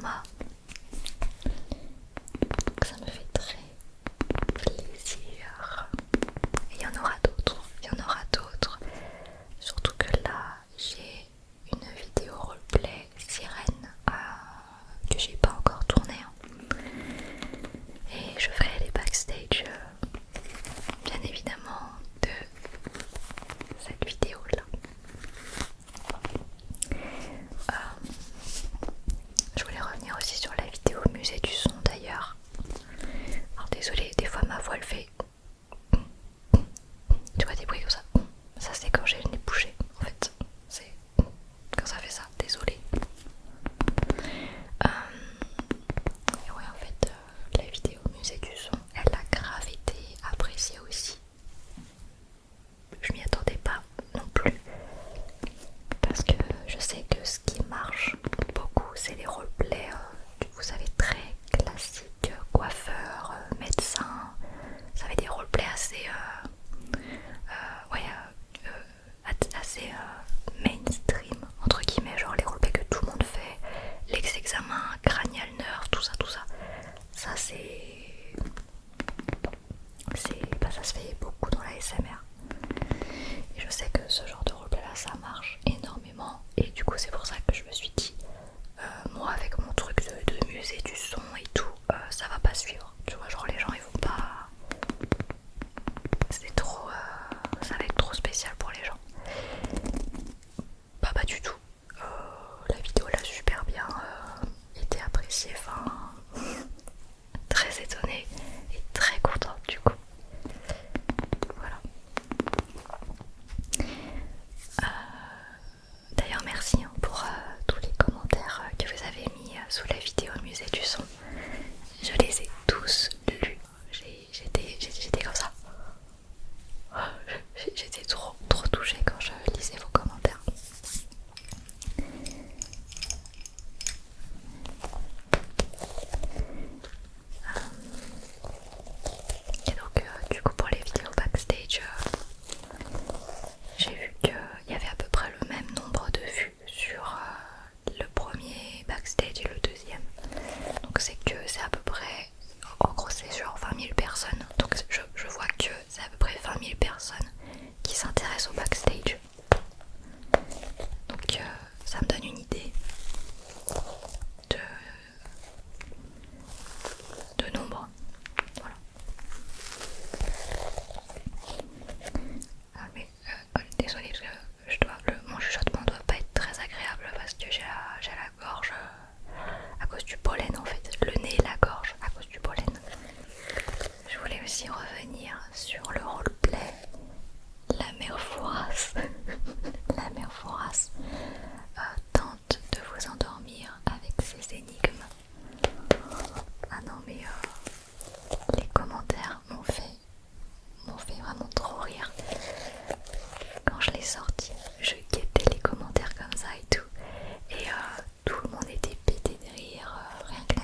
format. Donc ça me fait très plaisir. Et il y en aura d'autres, Surtout que là, j'ai une vidéo roleplay sirène que j'ai pas encore tournée. Et je ferai les backstage, bien évidemment, de cette vidéo là. Je voulais revenir aussi sur la vidéo musée du son d'ailleurs. Alors désolée, des fois ma voix elle fait, tu vois, des bruits comme ça. Ça c'est quand j'ai le nez bouché en fait. C'est quand ça fait ça, désolée. Et ouais, en fait, la vidéo musée du son, elle a grave été appréciée aussi. Je m'y attendais pas non plus. Parce que je sais que ce qui marche beaucoup, c'est les roleplays, vous savez, très classiques, coiffeurs, médecins. Ça fait des roleplays assez, assez mainstream, entre guillemets, genre les roleplays que tout le monde fait, l'ex-examen, cranial nerve, tout ça. Ça ça se fait beaucoup dans la SMR. Et je sais que ce genre de roleplay là ça marche énormément. Et du coup c'est pour ça que je me suis dit, moi avec mon truc de musée du son et tout, ça va pas suivre. Tu vois, genre les gens ils vont pas... C'est trop... ça va être trop spécial pour les gens. Bah pas du tout. La vidéo elle a super bien été appréciée. Enfin... très étonnée et très contente du coup. Voilà. D'ailleurs merci pour tous les commentaires que vous avez mis sous la vidéo musée du son. Je les ai tous lus. J'étais comme ça. J'étais trop touchée quand je lisais vos commentaires. Et donc du coup pour les vidéos backstage, j'ai vu qu'il y avait à peu près le même nombre de vues sur le premier backstage et le deuxième. Donc c'est que c'est à peu près, en gros c'est genre 20 000 personnes. Donc je vois que c'est à peu près 20 000 personnes qui s'intéressent au backstage. Donc ça me donne une idée de nombre. Voilà. Ah mais désolée parce que mon chuchotement doit pas être très agréable parce que j'ai la gorge à cause du pollen en fait. Le nez et la gorge à cause du pollen. Je voulais aussi revenir sur le roleplay. La mère Fouras, la mère Fouras tente de vous endormir avec ses énigmes. Ah non mais les commentaires m'ont fait vraiment trop rire. Quand je l'ai sorti, je guettais les commentaires comme ça et tout. Et tout le monde était pété de rire, rien que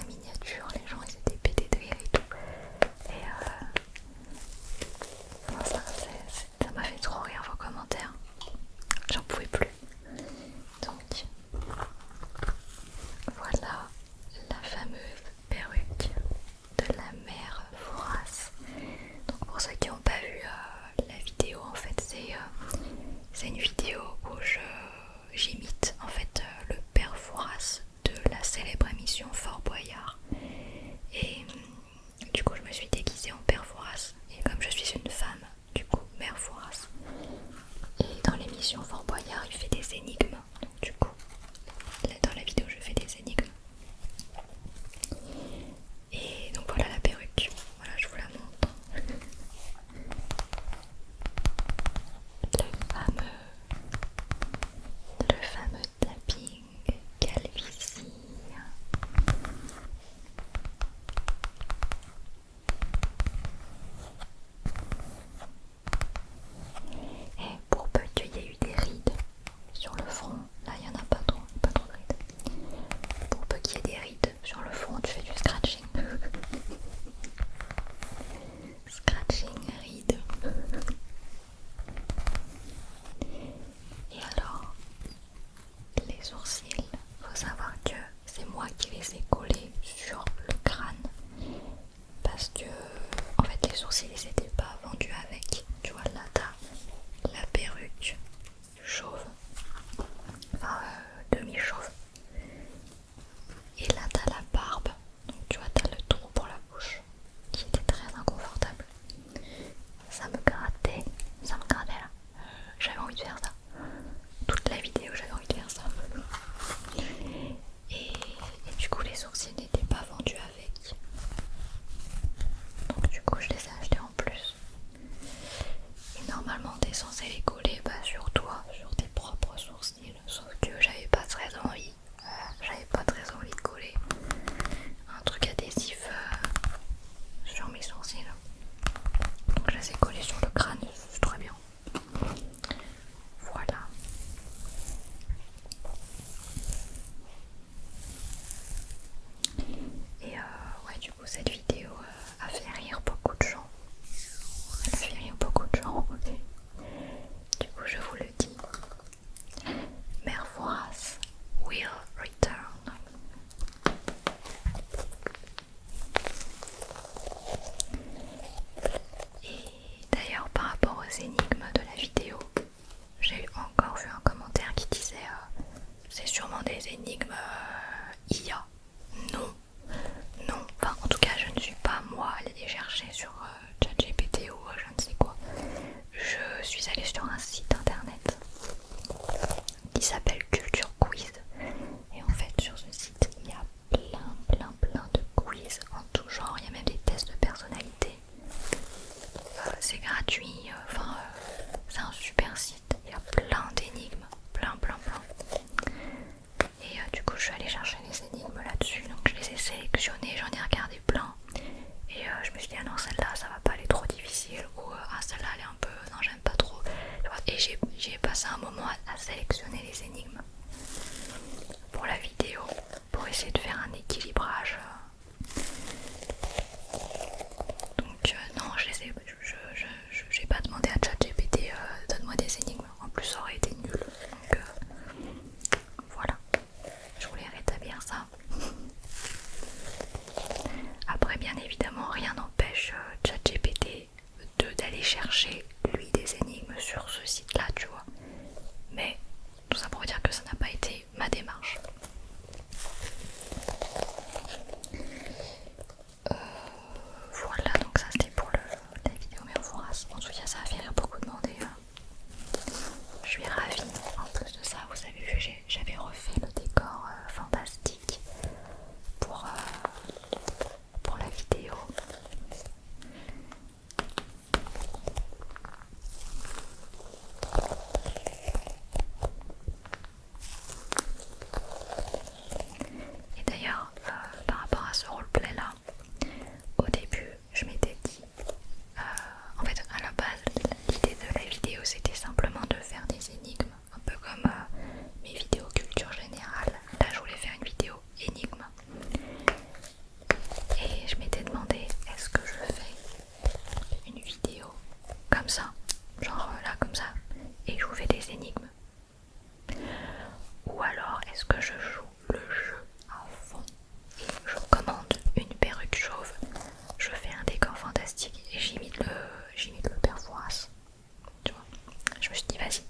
suis allée chercher les énigmes là-dessus, donc je les ai sélectionnées, j'en ai regardé plein. Et je me suis dit, ah non, celle-là, ça va pas aller trop difficile, ou ah, celle-là, elle est un peu, non, j'aime pas trop. Et j'ai passé un moment à sélectionner les énigmes pour la vidéo, pour essayer de faire un équilibrage. Donc non, j'ai pas demandé à ChatGPT, donne-moi des énigmes, en plus ça aurait été nul. Donc voilà, je voulais rétablir ça. Après, bien évidemment, rien n'empêche ChatGPT d'aller chercher lui des énigmes sur ce site-là, tu vois. Mais tout ça pour vous dire que ça n'a pas été ma démarche. Voilà, donc ça c'était pour la vidéo, mais on verra. En tout cas, ça a fait rire beaucoup de monde et je suis ravie. En plus de ça, vous avez vu, j'avais refait le décor fantastique pour la vidéo. Et d'ailleurs, par rapport à ce roleplay là, au début je m'étais dit, en fait à la base l'idée de la vidéo c'était simplement de faire des énigmes, un peu comme mes vidéos culture générale. Là je voulais faire une vidéo énigme. Et je m'étais demandé, est-ce que je fais une vidéo comme ça, genre là comme ça, et je vous fais des énigmes, ou alors est-ce que je joue le jeu à fond et je commande une perruque chauve, je fais un décor fantastique et j'imite le père Fouras, tu vois. Je me suis dit vas-y,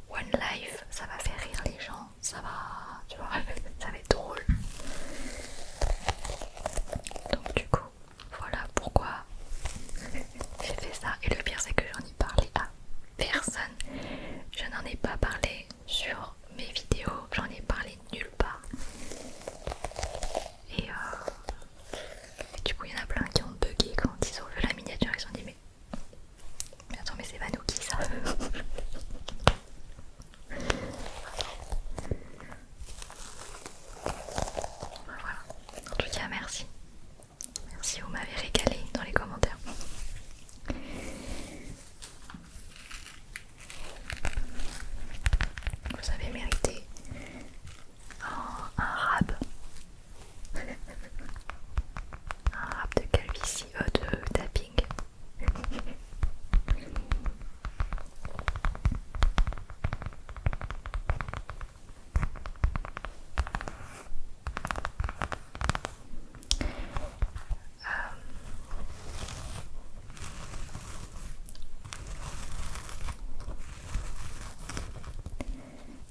one life, ça va faire rire les gens, ça va, tu vois, ça va être drôle. Donc du coup, voilà pourquoi j'ai fait ça. Et le pire c'est que j'en ai parlé à personne. Je n'en ai pas parlé sur mes vidéos, j'en ai parlé nulle part. Et du coup il y en a plein qui ont bugué quand ils ont vu la miniature, ils se sont dit mais attends, mais c'est Vanouki ça. Voilà. En tout cas merci. Merci, vous m'avez régalé dans les commentaires. Vous avez mérité un rap. Un rap de calvitie, de tapping.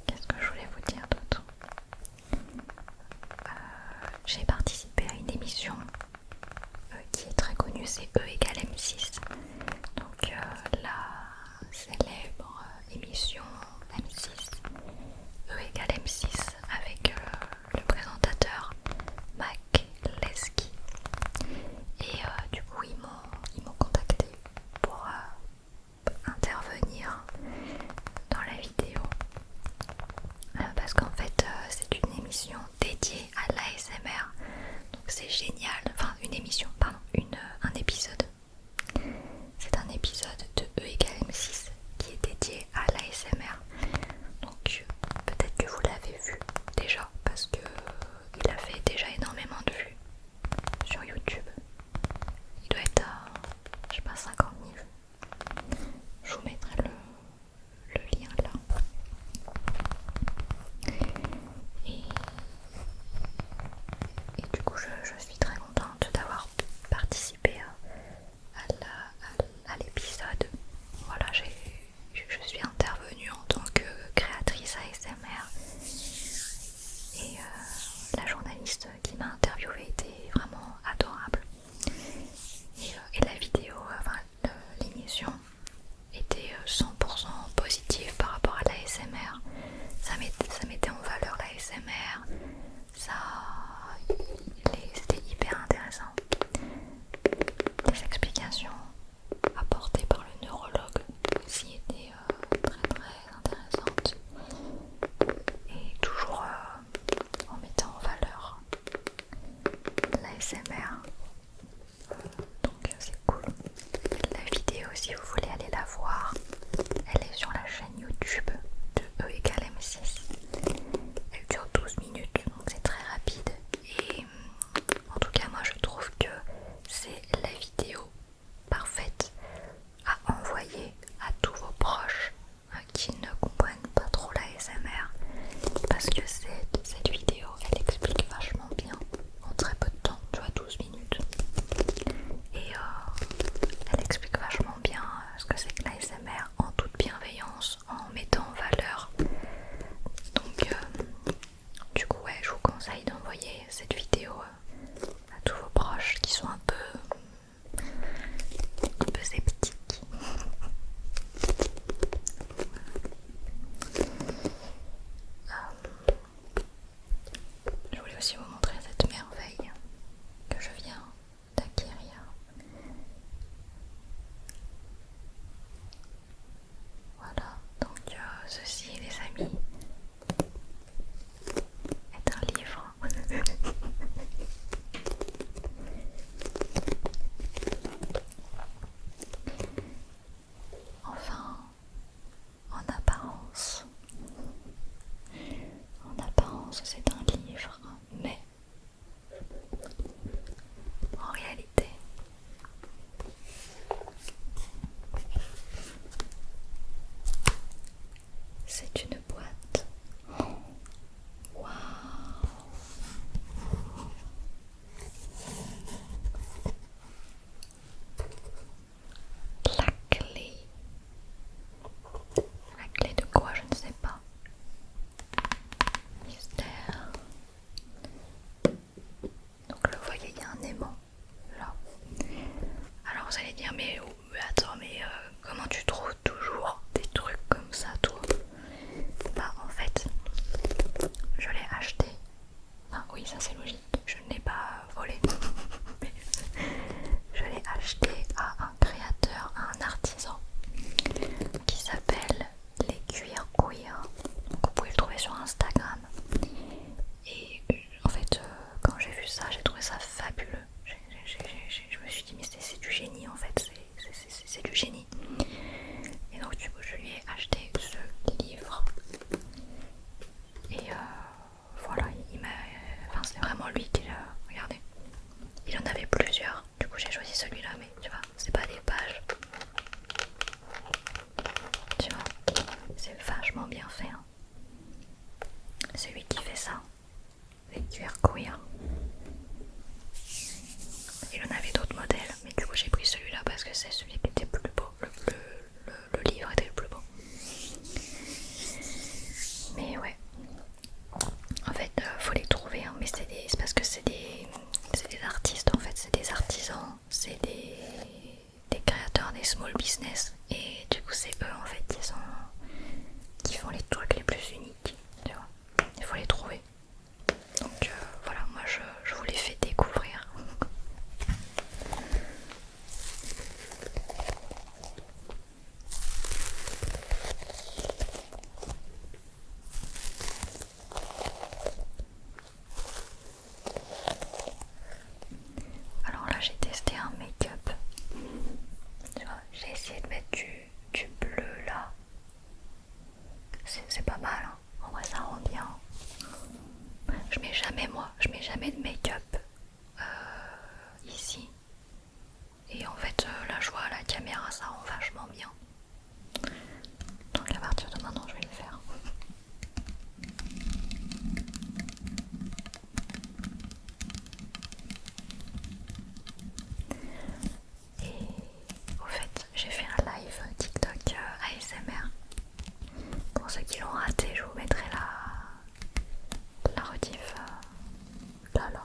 Qu'est-ce que je voulais vous dire d'autre? J'ai participé à une émission qui est très connue, c'est E égale M6. Donc la célèbre émission M6, E égale M6, avec le présentateur Mac Lesky. Et du coup ils m'ont contacté pour intervenir dans la vidéo. Parce qu'en fait c'est une émission dédiée à l'ASMR, donc c'est génial, enfin une émission, pardon, un épisode, c'est un épisode de E égale M6 qui est dédié à l'ASMR, donc peut-être que vous l'avez vu déjà parce que il a fait déjà énormément de vues sur YouTube, il doit être à, je sais pas, 50 000, je vous mettrai le lien là. Et du coup je suis très contente d'avoir participé à l'épisode. Voilà, je suis intervenue en tant que créatrice ASMR et la journaliste qui m'a interviewée était vraiment adorable. Et la vidéo, enfin l'émission était 100% positive par rapport à l'ASMR. Ça mettait en valeur l'ASMR. C'était hyper intéressant. Les explications apportées par le neurologue aussi étaient très très intéressantes. Et toujours cette vidéo à tous vos proches qui sont un peu sceptiques. Je voulais aussi vous montrer cette merveille que je viens d'acquérir. Voilà, donc ceci les amis est un livre. Enfin, en apparence c'est un livre, mais en réalité c'est une boîte. Waouh! La clé. La clé de quoi, je ne sais pas. Mystère. Donc là, vous voyez, il y a un aimant là. Alors vous allez dire, mais attends, mais comment tu trouves toujours des trucs comme ça, toi? Bah en fait, je l'ai acheté. Ah oui, ça c'est logique, je ne l'ai pas volé. Je l'ai acheté à un créateur, à un artisan qui s'appelle Les Cuirs Queer. Donc vous pouvez le trouver sur Instagram. Et en fait, quand j'ai vu ça, j'ai trouvé ça fabuleux. Je me suis dit, mais c'est du génie en fait, c'est du génie. Et donc du coup, je lui ai acheté ce livre. Et voilà, enfin, c'est vraiment lui qui l'a regardé. Il en avait plusieurs, du coup j'ai choisi celui-là, mais tu vois, c'est pas des pages. Tu vois, c'est vachement bien fait. Hein. C'est lui qui fait ça. Les cuirs queer. Il en avait d'autres modèles, mais du coup j'ai pris celui-là parce que c'est celui qui était plus beau. Le livre était le plus beau. Mais ouais. En fait, faut les trouver, hein, mais c'est parce que c'est des artistes en fait, c'est des artisans, c'est des créateurs, des small business, et du coup c'est eux en fait qui font les trucs les plus uniques, tu vois. Il faut les trouver. Donc voilà, moi je vous les fais découvrir. Alors là j'ai testé un make-up. Tu vois, j'ai essayé de mettre du bleu là. C'est pas mal, hein. En vrai ça rend bien. Je mets jamais de make-up ici. Et en fait là je vois à la caméra ça rend vachement bien. Donc à partir de maintenant je vais le faire. Et au fait j'ai fait un live TikTok ASMR. Pour ceux qui l'ont raté, je vous mettrai la rediff là.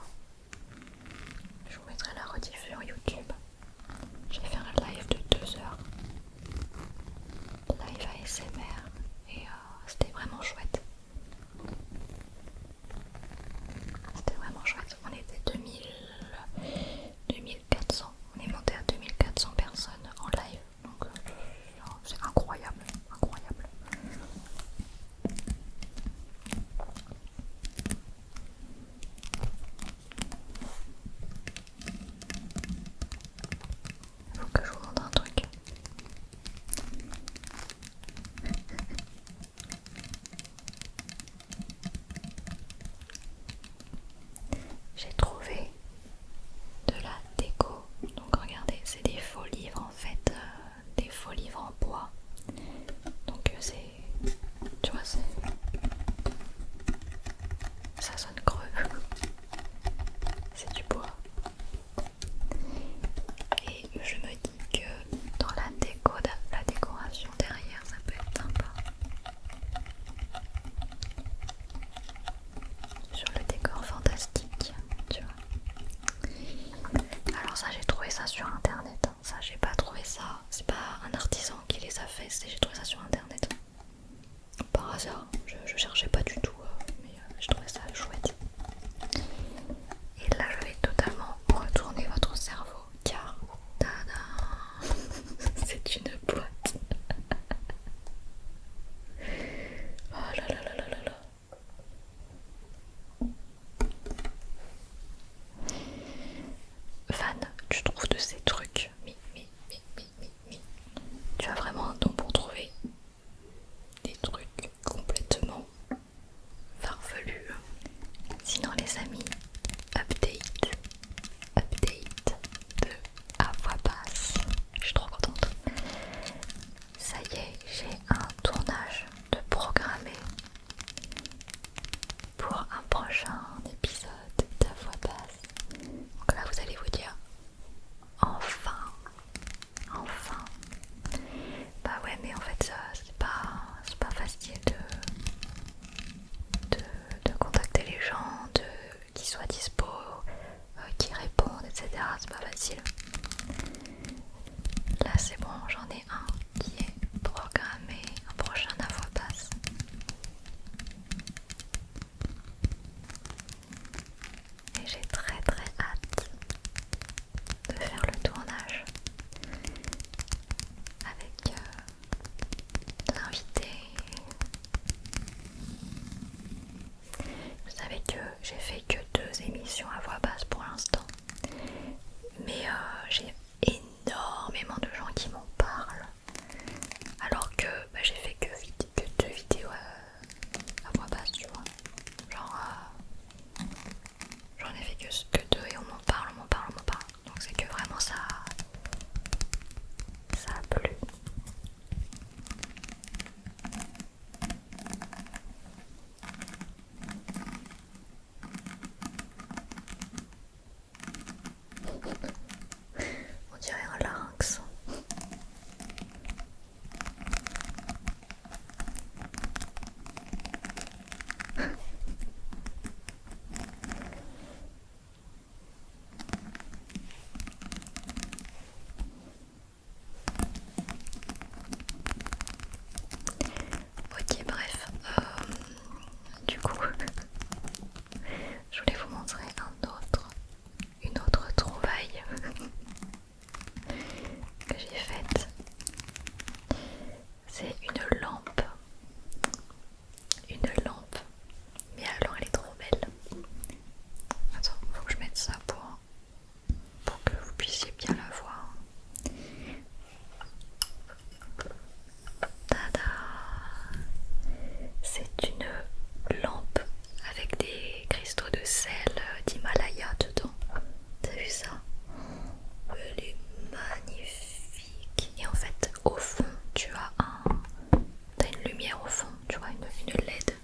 testé, j'ai trouvé ça sur internet. Par hasard, je cherchais pas du tout, mais je trouvais ça chouette. Et là je vais totalement retourner votre cerveau car tada, c'est une boîte. Oh là là là là là là. Fan, tu trouves de ces trucs, mais tu as vraiment un don pour trouver des trucs complètement farfelus. Sinon les amis, update de À Voix Basse. Je suis trop contente. Ça y est, j'ai un tournage de programmé pour un prochain épisode d'À Voix Basse. Donc là vous allez vous dire enfin. Bah ouais, mais en fait c'est pas facile de contacter les gens, qu'ils soient dispo, qu'ils répondent, etc. C'est pas facile. Là c'est bon, j'en ai un qui est programmé, un prochain À Voix Basse. Et j'ai très hâte de faire le tournage avec l'invité. Vous savez que j'ai fait que 2 émissions à voix basse pour l'instant, mais j'ai énormément de gens qui m'en parlent, alors que j'ai fait que 2 vidéos à voix basse, tu vois. Genre, j'en ai fait que 2 et on m'en parle. Donc c'est que vraiment ça a plu. On dirait un larynx. Ok, bref, du coup, je voulais vous montrer une autre trouvaille que j'ai faite. C'est une lampe, mais alors elle est trop belle. Attends, faut que je mette ça pour que vous puissiez bien la voir. Tada! C'est une lampe avec des cristaux de sel d'Himalaya dedans. T'as vu ça? Elle est magnifique. Et en fait, au fond, t'as une lumière au fond, tu vois, une LED.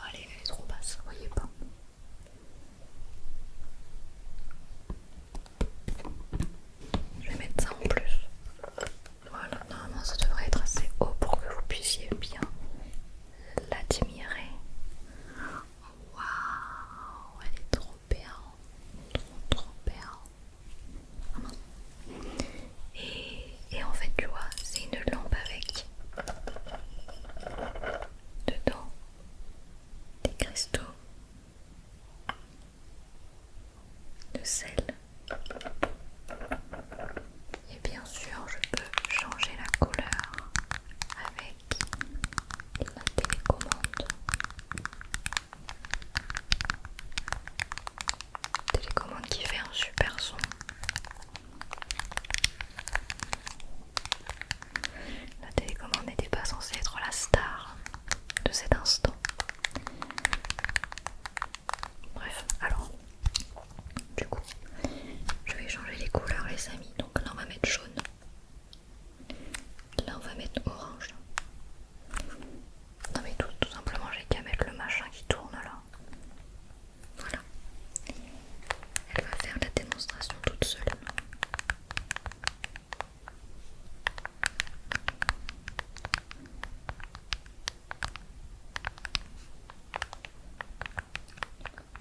Allez, elle est trop basse, vous voyez pas? Je vais mettre ça en plus. Voilà, normalement ça devrait être assez haut pour que vous puissiez bien l'admirer. Waouh, elle est trop bien. Trop bien. Et en fait, tu vois, c'est une lampe avec dedans des cristaux de sel. Et bien sûr, je peux changer la couleur avec la télécommande. Télécommande qui fait un super son. La télécommande n'était pas censée être la star de cet instant. Bref, alors, du coup, je vais changer les couleurs les amis. Donc là on va mettre jaune. Là on va mettre orange. Non mais tout simplement j'ai qu'à mettre le machin qui tourne là. Voilà. Elle va faire la démonstration toute seule.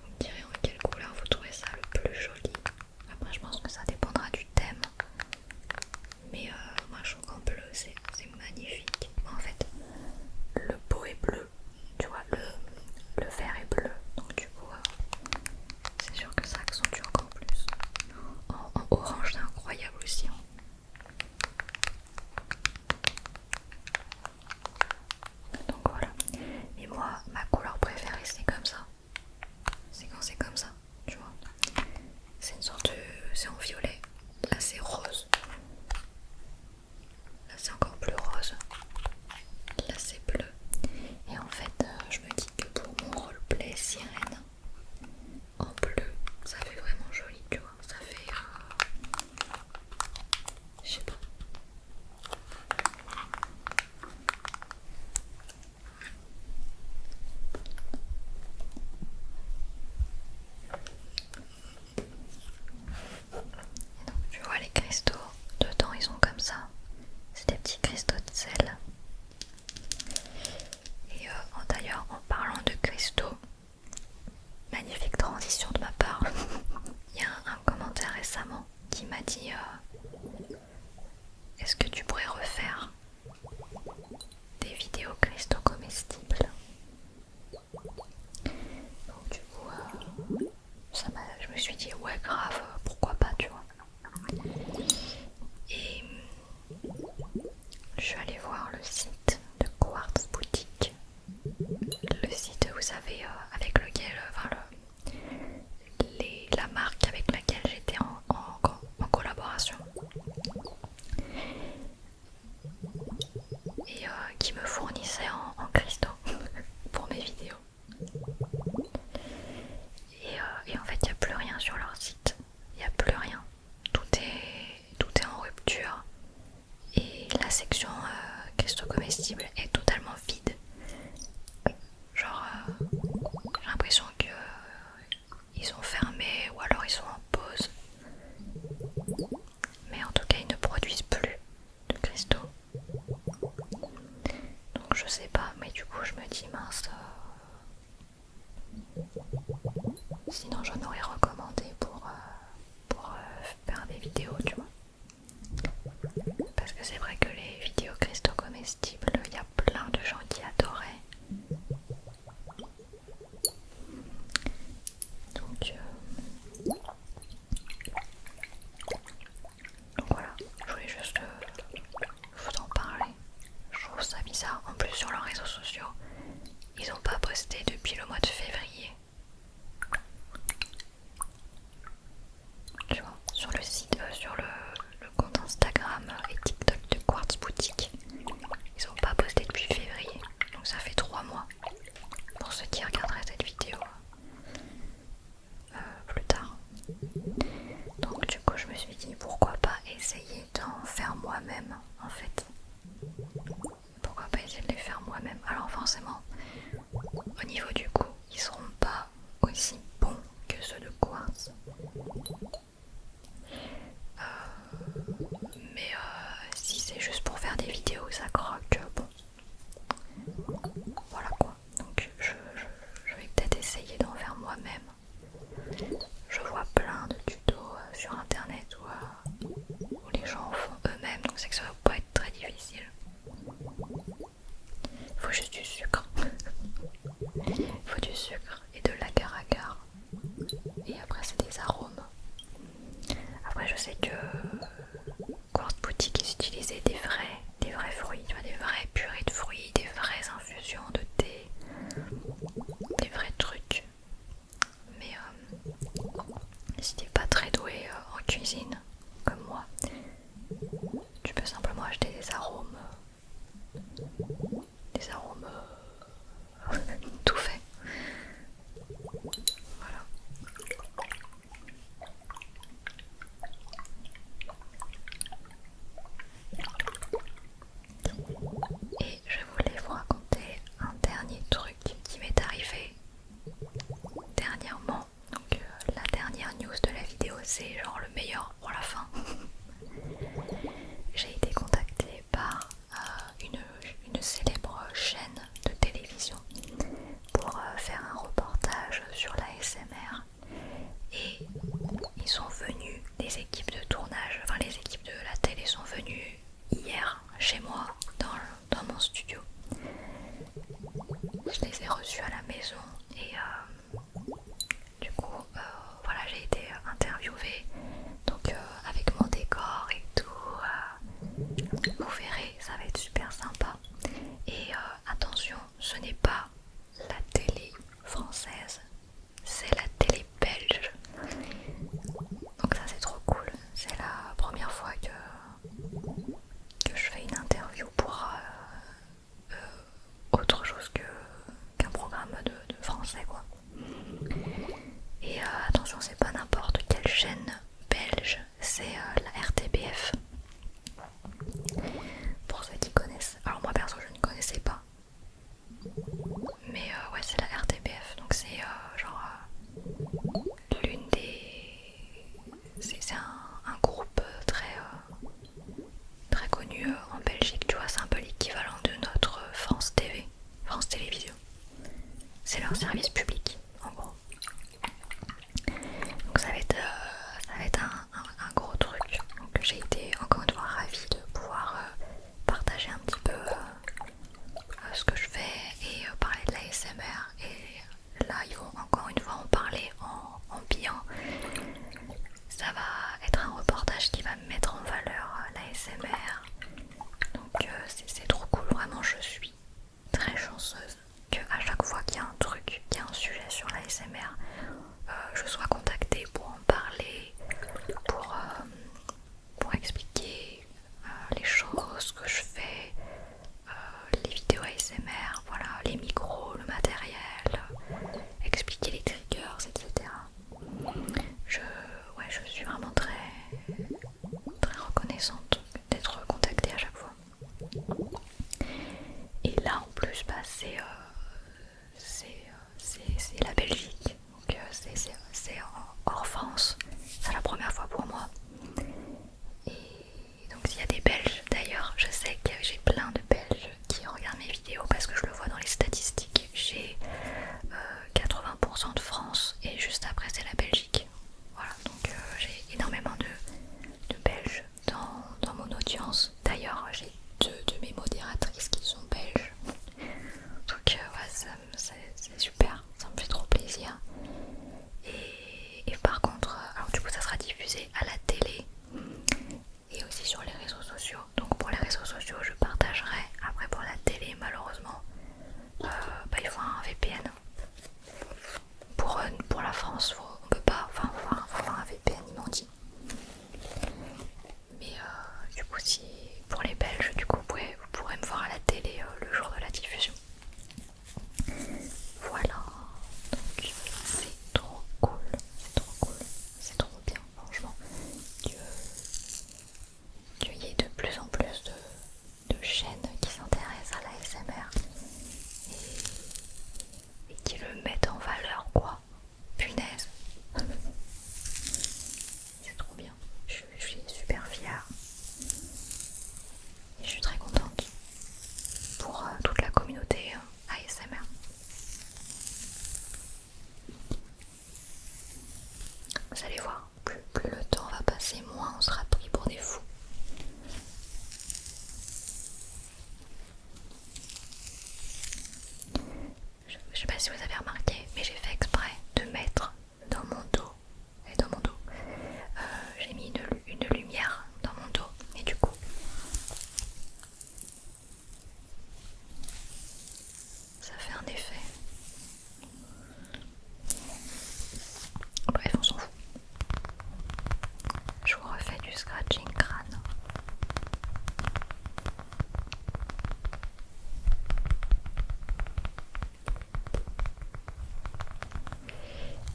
On dirait en magnifique transition de ma part. Il y a un commentaire récemment qui m'a dit est-ce que tu pourrais refaire des vidéos cristaux comestibles? Donc du coup je me suis dit ouais grave, pourquoi pas, tu vois. Et je suis allée voir le site de Quartz Boutique, le site, vous savez, avec lequel, la marque avec laquelle j'étais en collaboration et qui me fournissait en cristaux pour mes vidéos. Et en fait, il n'y a plus rien sur leur site, il n'y a plus rien. Tout est en rupture et la section cristaux comestibles est totalement vide. Genre, j'ai l'impression que ils ont fermé ou alors ils sont en pause. Mais en tout cas, ils ne produisent plus de cristaux. Donc je sais pas, mais du coup je me dis mince. Sinon j'en aurais recommandé pour faire des vidéos, tu vois. Parce que c'est vrai que les vidéos cristaux comestibles, il y a plein de gens qui adoraient. Donc voilà, je voulais juste vous en parler. Je trouve ça bizarre. En plus sur leurs réseaux sociaux, ils n'ont pas posté depuis le mois de février. Tu vois, sur le site, sur le compte Instagram et TikTok de Quartz Boutique, ils n'ont pas posté depuis février. Donc ça fait 3 mois. Pour ceux qui regarderaient cette vidéo plus tard. Donc du coup je me suis dit pourquoi pas essayer d'en faire moi-même en fait. Pourquoi pas essayer de les faire moi-même. Alors forcément au niveau du goût ils seront pas aussi bons que ceux de Quartz. Mais si c'est juste pour faire des vidéos ça croque, bon. Voilà quoi. Donc je vais peut-être essayer d'en faire moi-même. Je vois plein de tutos sur internet où les gens en font eux-mêmes, donc c'est que ça va pas être très difficile. Il faut juste du sucre. Il faut du sucre et de l'agar-agar. Et après c'est des arômes. Après je sais que Quartz Boutique ils utilisaient des vrais fruits, tu vois, des vraies purées de fruits, des vraies infusions de thé, des vrais trucs. Mais si t'es pas très doué en cuisine comme moi, tu peux simplement acheter des arômes tout faits. Voilà. Et je voulais vous raconter un dernier truc qui m'est arrivé dernièrement. Donc la dernière news de la vidéo, c'est genre le meilleur pour la fin. J'ai été contactée par une célèbre chaîne de télévision pour faire un reportage sur l'ASMR. Et ils sont venus, les équipes de tournage, enfin les équipes de la télé sont venues hier chez moi dans mon studio. Je les ai reçus à la maison et du coup voilà, j'ai été interviewée donc avec mon décor et tout. Vous verrez, ça va être super sympa. Et attention, ce n'est pas la télé française, c'est la télé belge. Donc ça c'est trop cool. C'est la première fois que je fais une interview pour autre chose qu'un programme de français quoi. Et attention, c'est pas n'importe quelle chaîne belge, c'est la RTBF. Pour ceux qui connaissent. Alors moi perso je ne connaissais pas. Mais ouais, c'est la RTBF. Donc c'est genre l'une des... C'est un groupe très connu en Belgique. Tu vois, c'est un peu l'équivalent de notre France TV. France Télévisions. C'est leur service public en gros. et juste après c'est la Belgique. Voilà, donc j'ai énormément de Belges dans mon audience. D'ailleurs j'ai deux de mes modératrices qui sont belges. Donc ouais, c'est super, ça me fait trop plaisir. Et par contre, alors du coup ça sera diffusé à la télé et aussi sur les réseaux sociaux. Donc pour les réseaux sociaux je partagerai. Après pour la télé malheureusement il faut un VPN. Pour la France on peut pas, enfin faut avoir un VPN ils m'ont dit. Mais du coup si pour les Belges du coup vous pourrez me voir à la télé le jour de la diffusion. Voilà, donc c'est trop cool, c'est trop bien franchement qu'il y ait de plus en plus de chaînes qui s'intéressent à l'ASMR et qui le mettent en valeur quoi. Punaise, c'est trop bien, je suis super fière et je suis très contente pour toute la communauté ASMR. Vous allez voir, plus le temps va passer, moins on sera pris pour des fous. Je sais pas si vous avez remarqué, mais j'ai fait exprès de mettre dans mon dos, j'ai mis une lumière dans mon dos, et du coup, ça fait un effet. Bref, on s'en fout. Je vous refais du scratching crâne.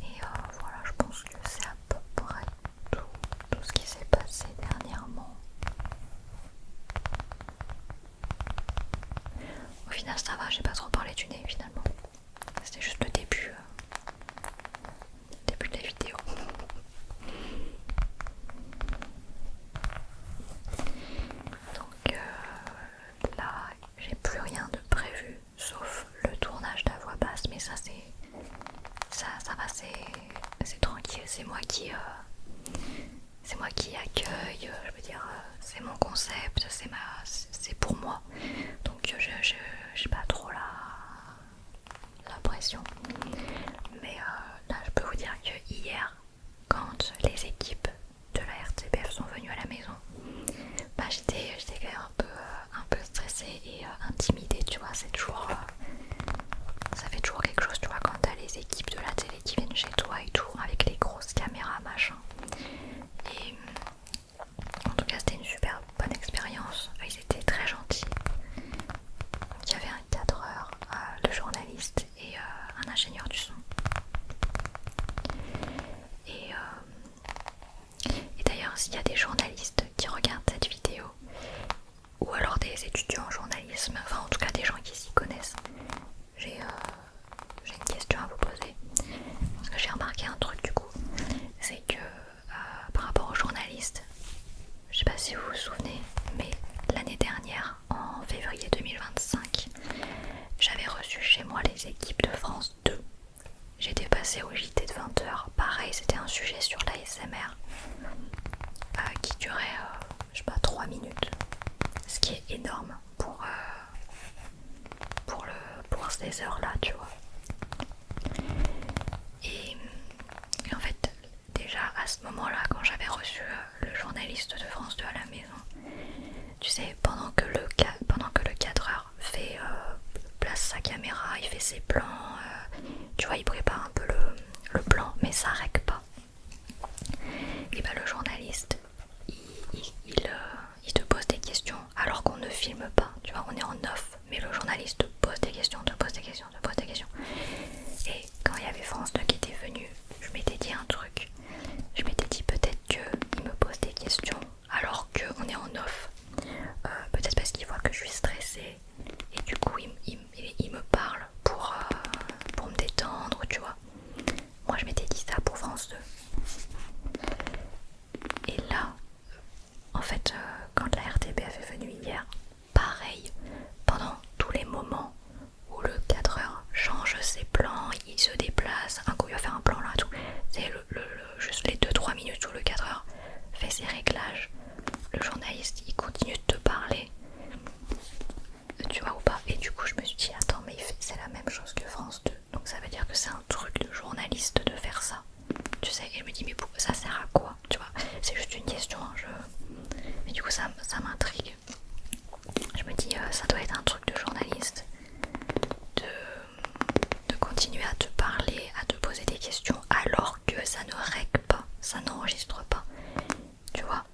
Et voilà, je pense que c'est à peu près tout ce qui s'est passé dernièrement. Au final ça va, j'ai pas trop parlé du nez finalement. C'était juste le début de la vidéo. Donc là, j'ai plus rien de prévu sauf le tournage de la voix basse, mais ça va, c'est tranquille, c'est moi qui accueille, je veux dire, c'est mon concept, c'est pour moi. Donc j'ai pas trop la pression. Mais là je peux vous dire que hier, quand les équipes de la RTBF sont venues à la maison, bah j'étais quand même un peu stressée et intimidée, tu vois, c'est toujours ça fait toujours quelque chose, tu vois, quand t'as les équipes de la télé qui viennent chez toi et tout, avec les grosses caméras machin. Et en tout cas c'était une super bonne expérience, ils étaient très gentils. Donc il y avait un cadreur, le journaliste et un ingénieur du son. Et d'ailleurs s'il y a des journalistes qui regardent cette vidéo, ou alors des étudiants en journalisme, enfin en tout cas des gens qui s'y connaissent, j'ai une question à vous poser. Parce que j'ai remarqué un truc du coup, c'est que par rapport aux journalistes, je sais pas si vous vous souvenez, mais l'année dernière, en février 2025, j'avais reçu chez moi les équipes de France 2. J'étais passée au JT de 20h, pareil c'était un sujet sur l'ASMR qui durait, je sais pas, 3 minutes. Ce qui est énorme pour ces heures là, tu vois. Et en fait déjà à ce moment là, quand j'avais reçu le journaliste de France 2 à la maison, tu sais, pendant que le cadreur fait place sa caméra, il fait ses plans, tu vois, il prépare un peu le plan, mais ça règle pas. Et bah le journaliste il te pose des questions alors qu'on ne filme pas, tu vois, on est en off, mais le journaliste te pose des questions, te pose des questions. Et quand il y avait France 2 qui était venu, je m'étais dit un truc, je m'étais dit peut-être qu'il me pose des questions alors qu'on est en off, peut-être parce qu'il voit que je suis stressée et du coup il me parle pour me détendre, tu vois. Moi je m'étais dit ça pour France 2. Et là, en fait, quand la RTBF est venue hier, pareil, pendant tous les moments où le cadreur change ses plans, il se déplace, un coup il va faire un plan là, et je me dis mais ça sert à quoi, tu vois, c'est juste une question, hein, mais du coup ça m'intrigue. Je me dis ça doit être un truc de journaliste de continuer à te parler, à te poser des questions alors que ça ne rec pas, ça n'enregistre pas, tu vois.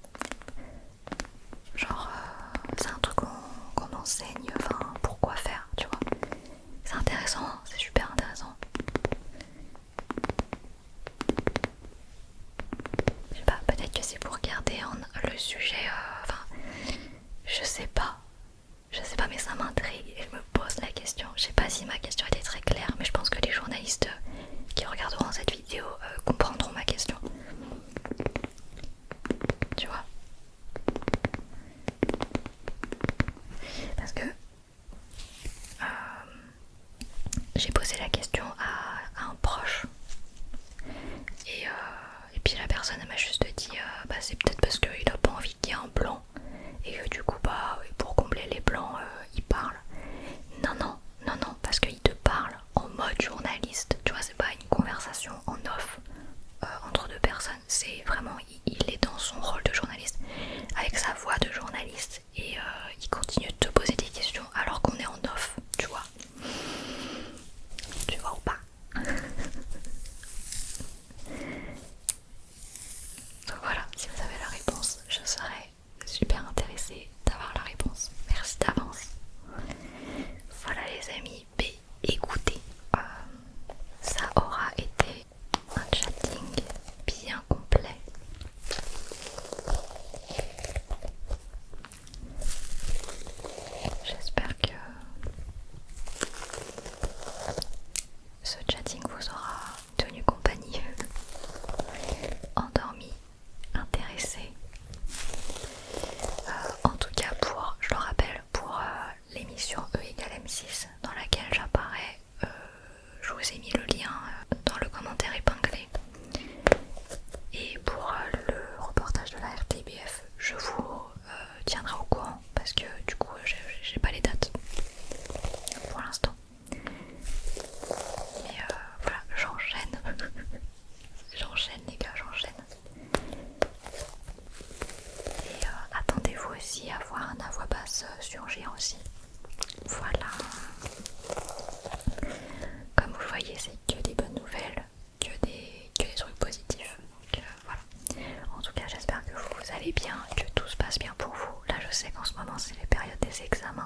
Genre c'est un truc qu'on enseigne, enfin pourquoi faire, tu vois. C'est intéressant, hein, c'est super intéressant. Je sais pas, peut-être que c'est pour garder le sujet, enfin je sais pas. Je sais pas, mais ça m'intrigue et je me pose la question. Je sais pas si ma question était très claire, mais je pense que les journalistes qui regarderont cette vidéo comprendront ma question. Tu vois? Parce que j'ai posé la question à un proche et puis la personne elle m'a juste dit bah c'est peut-être parce qu'il a pas envie qu'il y ait un blanc et que du coup bah pour combler les blancs il parle. Non non non non, parce qu'il te parle en mode journaliste, tu vois, c'est pas une conversation en off entre deux personnes, c'est vraiment il est dans son rôle de journaliste avec sa voix de journaliste et il continue de te poser des questions alors qu'on est en off, tu vois. Tu vois ou pas? Donc voilà, si vous avez la réponse, je serais super intéressée d'avoir la réponse. Merci d'avance. Voilà les amis, écoutez, ça aura été un chatting bien complet. J'espère que ce chatting vous aura tenu compagnie, endormi, intéressé. En tout cas je le rappelle, pour l'émission E égale M6 dans laquelle j'apparais, je vous ai mis le lien dans le commentaire épinglé. Et pour le reportage de la RTBF, je vous tiendrai au courant parce que du coup j'ai pas les dates pour l'instant. Mais voilà, j'enchaîne. J'enchaîne les gars, j'enchaîne. Et attendez-vous aussi à voir un à voix basse surgir aussi. Voilà. Comme vous le voyez, c'est que des bonnes nouvelles, que des trucs positifs. Donc voilà. En tout cas, j'espère que vous allez bien, que tout se passe bien pour vous. Là, je sais qu'en ce moment, c'est les périodes des examens.